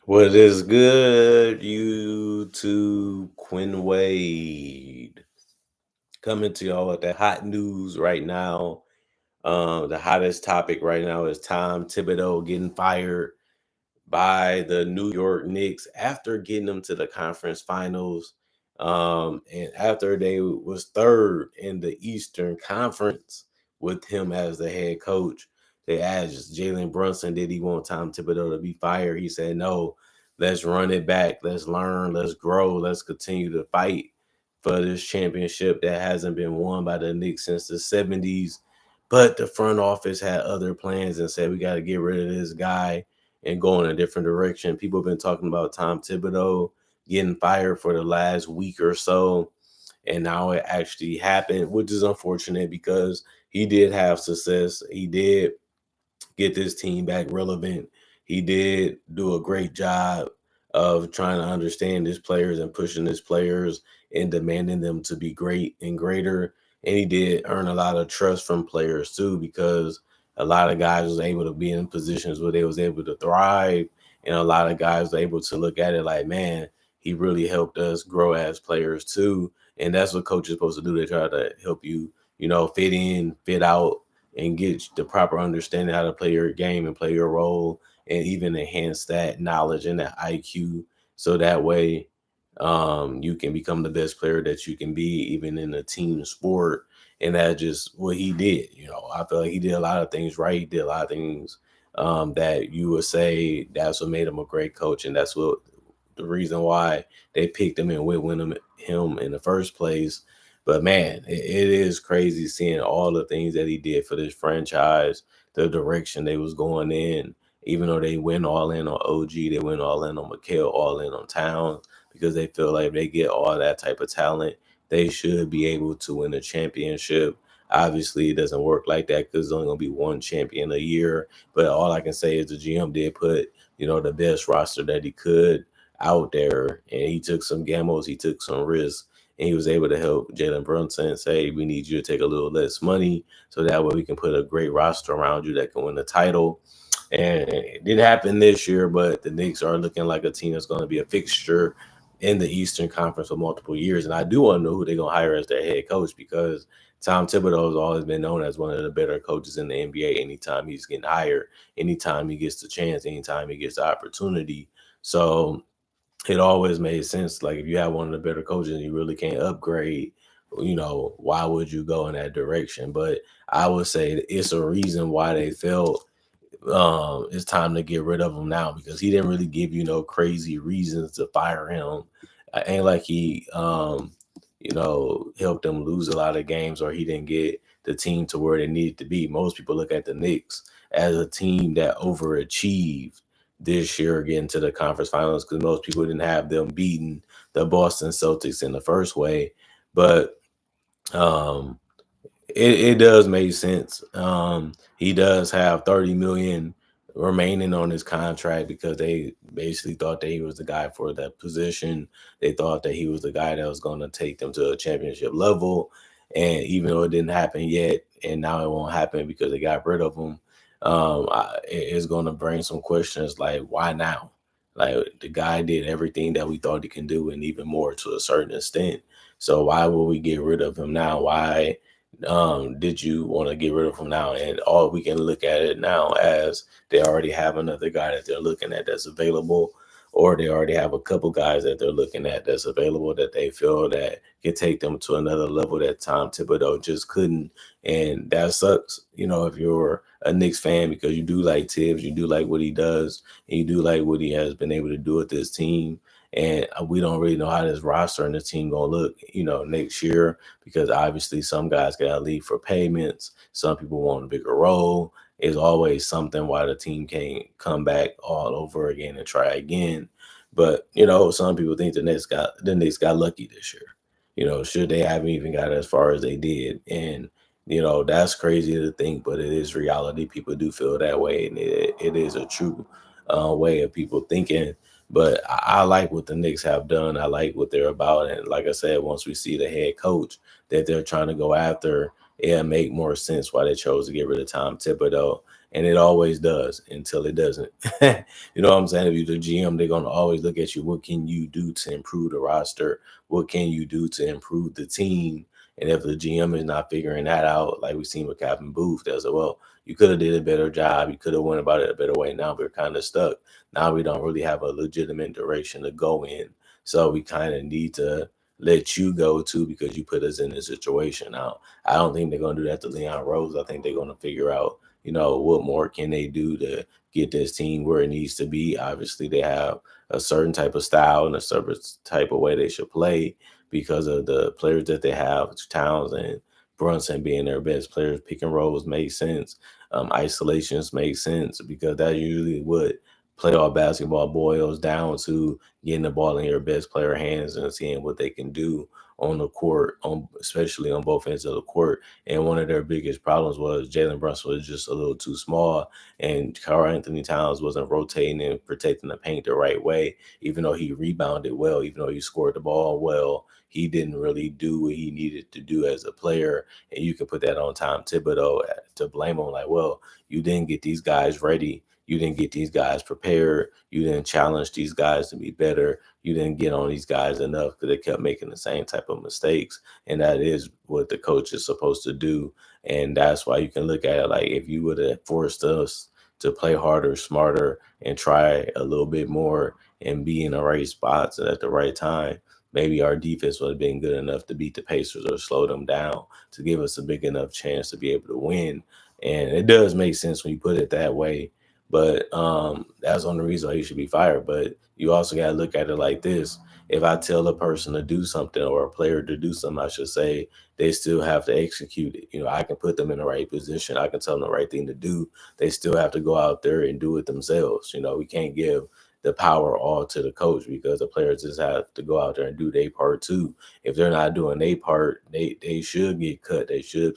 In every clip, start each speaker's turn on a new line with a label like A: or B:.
A: What is good, YouTube? Quinn Wade coming to y'all with that hot news right now. The hottest topic right now is Tom Thibodeau getting fired by the New York Knicks after getting them to the conference finals. And after they was third in the Eastern Conference with him as the head coach. They asked Jalen Brunson, did he want Tom Thibodeau to be fired? He said, no, let's run it back. Let's learn. Let's grow. Let's continue to fight for this championship that hasn't been won by the Knicks since the 70s. But the front office had other plans and said, we got to get rid of this guy and go in a different direction. People have been talking about Tom Thibodeau getting fired for the last week or so. And now it actually happened, which is unfortunate because he did have success. He did get this team back relevant. He did do a great job of trying to understand his players and pushing his players and demanding them to be great and greater. And he did earn a lot of trust from players too, because a lot of guys was able to be in positions where they was able to thrive. And a lot of guys were able to look at it like, man, he really helped us grow as players too. And that's what coaches are supposed to do. They try to help you, fit in, fit out, and get the proper understanding how to play your game and play your role, and even enhance that knowledge and that IQ, so that way you can become the best player that you can be, even in a team sport. And that's just what he did. I feel like he did a lot of things right. He did a lot of things that you would say that's what made him a great coach, and that's what the reason why they picked him and went him in the first place. But man, it is crazy seeing all the things that he did for this franchise, the direction they was going in. Even though they went all in on OG, they went all in on McHale, all in on Towns, because they feel like if they get all that type of talent, they should be able to win a championship. Obviously, it doesn't work like that because there's only going to be one champion a year. But all I can say is the GM did put, the best roster that he could out there, and he took some gambles, he took some risks, and he was able to help Jalen Brunson say, we need you to take a little less money so that way we can put a great roster around you that can win the title. And it did happen this year, but the Knicks are looking like a team that's going to be a fixture in the Eastern Conference for multiple years. And I do want to know who they're going to hire as their head coach, because Tom Thibodeau has always been known as one of the better coaches in the NBA anytime he's getting hired, anytime he gets the chance, anytime he gets the opportunity. So it always made sense. Like, if you have one of the better coaches and you really can't upgrade, why would you go in that direction? But I would say it's a reason why they felt it's time to get rid of him now, because he didn't really give you no crazy reasons to fire him. Ain't like he helped them lose a lot of games, or he didn't get the team to where they needed to be. Most people look at the Knicks as a team that overachieved this year getting to the conference finals, because most people didn't have them beating the Boston Celtics in the first way. But um it does make sense. He does have 30 million remaining on his contract, because they basically thought that he was the guy for that position. They thought that he was the guy that was going to take them to a championship level. And even though it didn't happen yet, and now it won't happen because they got rid of him, it's going to bring some questions like, why now? Like, the guy did everything that we thought he can do, and even more to a certain extent. So why would we get rid of him now? Why did you want to get rid of him now? And all we can look at it now as they already have another guy that they're looking at that's available, or they already have a couple guys that they're looking at that's available that they feel that can take them to another level that Tom Thibodeau just couldn't. And that sucks, if you're a Knicks fan, because you do like Tibbs, you do like what he does, and you do like what he has been able to do with this team. And we don't really know how this roster and the team gonna look, next year, because obviously some guys gotta leave for payments. Some people want a bigger role. It's always something why the team can't come back all over again and try again. But some people think the Knicks got lucky this year. Should they haven't even got as far as they did. And that's crazy to think, but it is reality. People do feel that way, and it is a true way of people thinking. But I like what the Knicks have done. I like what they're about. And like I said, once we see the head coach that they're trying to go after, it'll make more sense why they chose to get rid of Tom Thibodeau. And it always does until it doesn't. You know what I'm saying? If you're the GM, they're gonna always look at you. What can you do to improve the roster? What can you do to improve the team? And if the GM is not figuring that out, like we've seen with Captain Booth, they'll say, well, you could have did a better job. You could have went about it a better way. Now we're kind of stuck. Now we don't really have a legitimate direction to go in. So we kind of need to let you go too because you put us in this situation. Now, I don't think they're gonna do that to Leon Rose. I think they're gonna figure out, what more can they do to get this team where it needs to be. Obviously, they have a certain type of style and a certain type of way they should play because of the players that they have. Towns and Brunson being their best players. Pick and rolls make sense. Isolations make sense because that's usually what playoff basketball boils down to, getting the ball in your best player hands and seeing what they can do on the court, especially on both ends of the court. And one of their biggest problems was Jalen Brunson was just a little too small, and Karl Anthony Towns wasn't rotating and protecting the paint the right way. Even though he rebounded well, even though he scored the ball well, he didn't really do what he needed to do as a player. And you can put that on Tom Thibodeau to blame him, like, well, you didn't get these guys ready. You didn't get these guys prepared. You didn't challenge these guys to be better. You didn't get on these guys enough because they kept making the same type of mistakes. And that is what the coach is supposed to do. And that's why you can look at it like, if you would have forced us to play harder, smarter, and try a little bit more and be in the right spots and at the right time, maybe our defense would have been good enough to beat the Pacers or slow them down to give us a big enough chance to be able to win. And it does make sense when you put it that way. But that's one of the reasons why you should be fired. But you also got to look at it like this. If I tell a person to do something, or a player to do something, I should say, they still have to execute it. I can put them in the right position. I can tell them the right thing to do. They still have to go out there and do it themselves. We can't give the power all to the coach because the players just have to go out there and do their part too. If they're not doing their part, they should get cut. They should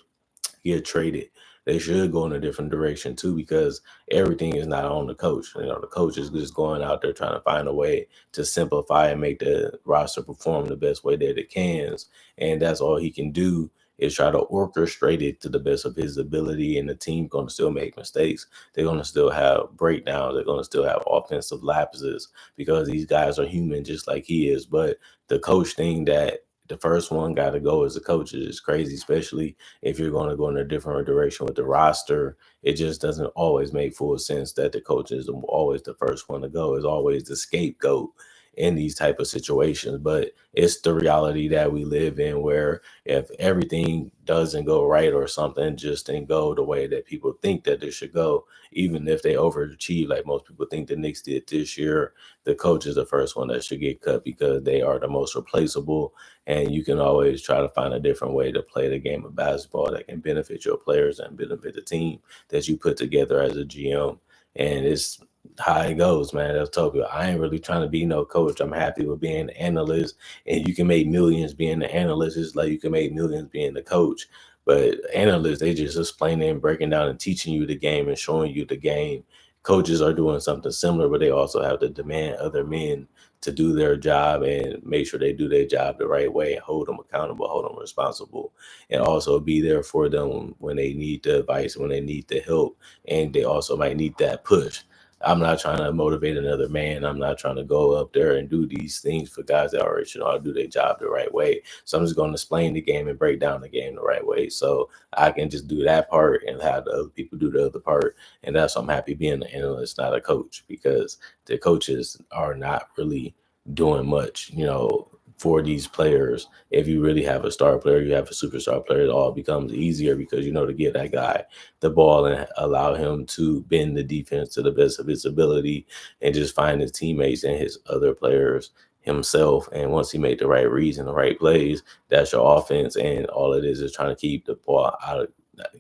A: get traded. They should go in a different direction too, because everything is not on the coach. The coach is just going out there trying to find a way to simplify and make the roster perform the best way that it can. And that's all he can do, is try to orchestrate it to the best of his ability. And the team going to still make mistakes. They're going to still have breakdowns. They're going to still have offensive lapses because these guys are human just like he is. But the coach thing, that the first one got to go as a coach, is crazy, especially if you're going to go in a different direction with the roster. It just doesn't always make full sense that the coach is always the first one to go, is always the scapegoat in these type of situations. But it's the reality that we live in, where if everything doesn't go right or something just didn't go the way that people think that it should go, even if they overachieve like most people think the Knicks did this year, the coach is the first one that should get cut because they are the most replaceable. And you can always try to find a different way to play the game of basketball that can benefit your players and benefit the team that you put together as a GM. And it's how it goes, man. That's Tokyo. I ain't really trying to be no coach. I'm happy with being an analyst, and you can make millions being the analyst. It's like you can make millions being the coach. But analysts, they just explaining and breaking down and teaching you the game and showing you the game. Coaches are doing something similar, but they also have to demand other men to do their job and make sure they do their job the right way and hold them accountable, hold them responsible, and also be there for them when they need the advice, when they need the help, and they also might need that push. I'm not trying to motivate another man. I'm not trying to go up there and do these things for guys that already should know how to do their job the right way. So I'm just going to explain the game and break down the game the right way. So I can just do that part and have the other people do the other part. And that's why I'm happy being an analyst, not a coach, because the coaches are not really doing much, for these players. If you really have a star player, you have a superstar player, it all becomes easier because to get that guy the ball and allow him to bend the defense to the best of his ability and just find his teammates and his other players himself. And once he made the right reads and the right plays, that's your offense. And all it is trying to keep the ball out of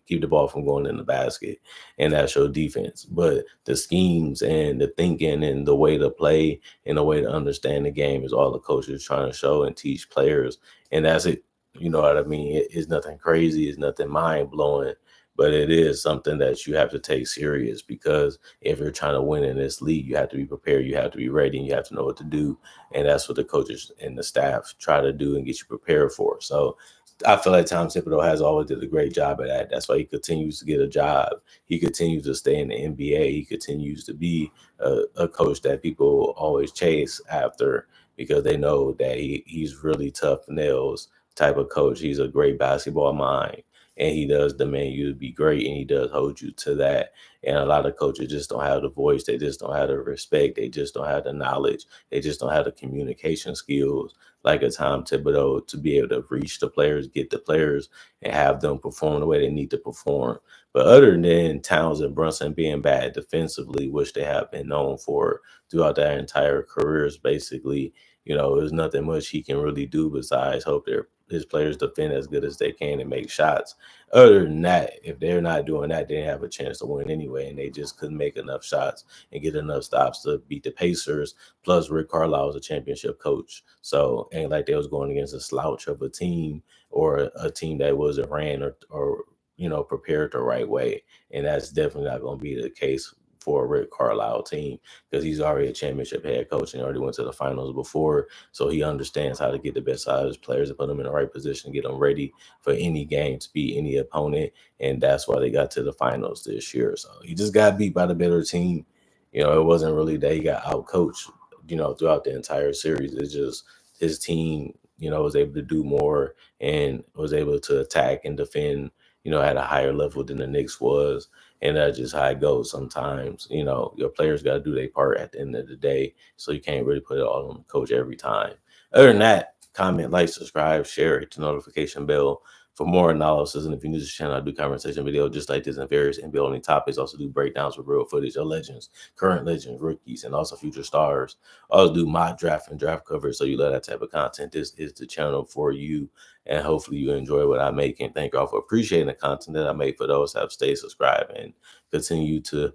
A: keep the ball from going in the basket, and that's your defense. But the schemes and the thinking and the way to play and the way to understand the game is all the coach is trying to show and teach players. And that's it. You know what I mean? It's nothing crazy. It's nothing mind blowing. but it is something that you have to take serious, because if you're trying to win in this league, you have to be prepared, you have to be ready, and you have to know what to do. And that's what the coaches and the staff try to do and get you prepared for. So I feel like Tom Thibodeau has always did a great job at that. That's why he continues to get a job. He continues to stay in the NBA. He continues to be a coach that people always chase after, because they know that he's really tough nails type of coach. He's a great basketball mind, and he does demand you to be great, and he does hold you to that. And a lot of coaches just don't have the voice. They just don't have the respect. They just don't have the knowledge. They just don't have the communication skills like a Tom Thibodeau to be able to reach the players, get the players, and have them perform the way they need to perform. But other than Towns and Brunson being bad defensively, which they have been known for throughout their entire careers, basically, there's nothing much he can really do besides hope his players defend as good as they can and make shots. Other than that, if they're not doing that, they have a chance to win anyway, and they just couldn't make enough shots and get enough stops to beat the Pacers. Plus, Rick Carlisle was a championship coach, so ain't like they was going against a slouch of a team, or a team that wasn't ran or prepared the right way. And that's definitely not going to be the case for a Rick Carlisle team, because he's already a championship head coach and already went to the finals before. So he understands how to get the best out of his players and put them in the right position, get them ready for any game to beat any opponent. And that's why they got to the finals this year. So he just got beat by the better team. It wasn't really that he got out coached, throughout the entire series. It's just his team, was able to do more and was able to attack and defend, at a higher level than the Knicks was. And that's just how it goes sometimes. Your players got to do their part at the end of the day. So you can't really put it all on the coach every time. Other than that, comment, like, subscribe, share, hit the notification bell for more analysis. And if you're new to the channel, I do conversation videos just like this and various NBA only topics. Also do breakdowns with real footage of legends, current legends, rookies, and also future stars. I also do mock draft and draft coverage. So you love that type of content, this is the channel for you. And hopefully you enjoy what I make. And thank y'all for appreciating the content that I make. For those that have stayed subscribed and continue to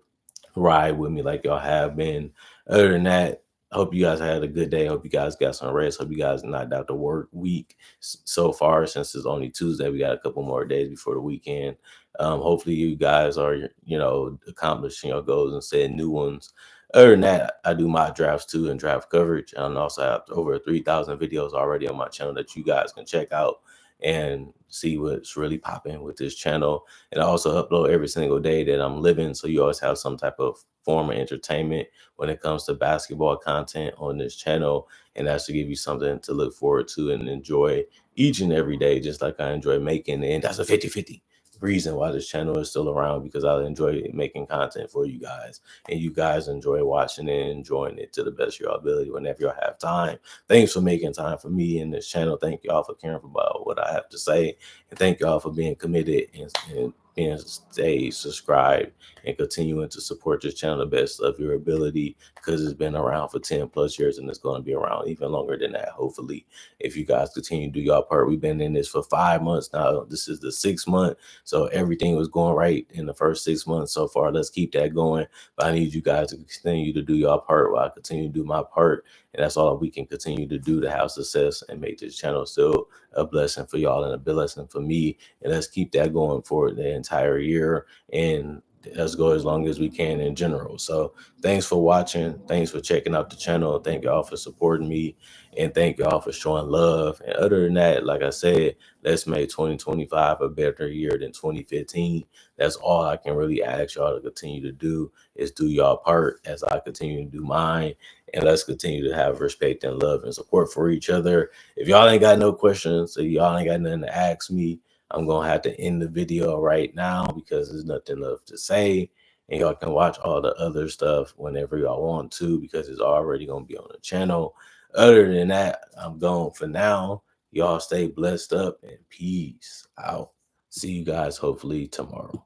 A: ride with me like y'all have been. Other than that, I hope you guys had a good day. I hope you guys got some rest. Hope you guys knocked out the work week so far. Since it's only Tuesday, we got a couple more days before the weekend. Hopefully you guys are, accomplishing your goals and setting new ones. Other than that, I do my drafts too and draft coverage. And also have over 3,000 videos already on my channel that you guys can check out and see what's really popping with this channel. And I also upload every single day that I'm living, so you always have some type of form of entertainment when it comes to basketball content on this channel. And that's to give you something to look forward to and enjoy each and every day, just like I enjoy making it. And that's a 50-50 reason why this channel is still around, because I enjoy making content for you guys, and you guys enjoy watching it and enjoying it to the best of your ability whenever y'all have time. Thanks for making time for me in this channel. Thank y'all for caring about what I have to say, and thank y'all for being committed and being stay subscribed and continuing to support this channel the best of your ability, because it's been around for 10 plus years and it's going to be around even longer than that, hopefully, if you guys continue to do your part. We've been in this for 5 months now. This is the 6th month, so everything was going right in the first 6 months so far. Let's keep that going. But I need you guys to continue to do your part while I continue to do my part. And that's all we can continue to do to have success and make this channel still a blessing for y'all and a blessing for me. And let's keep that going for the entire year. And let's go as long as we can in general. So thanks for watching. Thanks for checking out the channel. Thank y'all for supporting me. And thank y'all for showing love. And other than that, like I said, let's make 2025 a better year than 2015. That's all I can really ask y'all to continue to do, is do y'all part as I continue to do mine. And let's continue to have respect and love and support for each other. If y'all ain't got no questions, if y'all ain't got nothing to ask me, I'm going to have to end the video right now, because there's nothing left to say. And y'all can watch all the other stuff whenever y'all want to, because it's already going to be on the channel. Other than that, I'm gone for now. Y'all stay blessed up and peace out. See you guys hopefully tomorrow.